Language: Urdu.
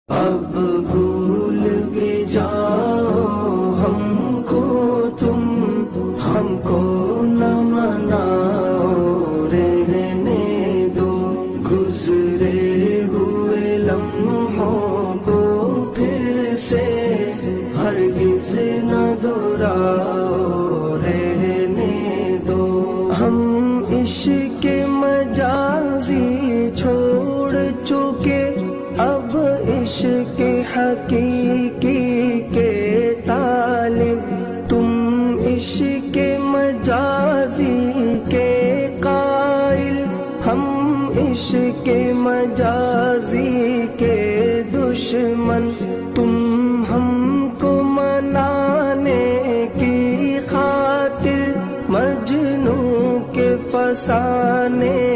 اب بھول بھی جاؤ ہم کو تم، ہم کو نہ مناؤ، رہنے دو گزرے ہوئے لمحوں کو پھر سے ہرگز نہ دہراؤ، رہنے دو۔ ہم عشق مجازی چھوڑ چکے، اب عشق حقیقی کے طالب، تم عشق مجازی کے قائل، ہم عشق مجازی کے دشمن، تم ہم کو منانے کی خاطر مجنوں کے فسانے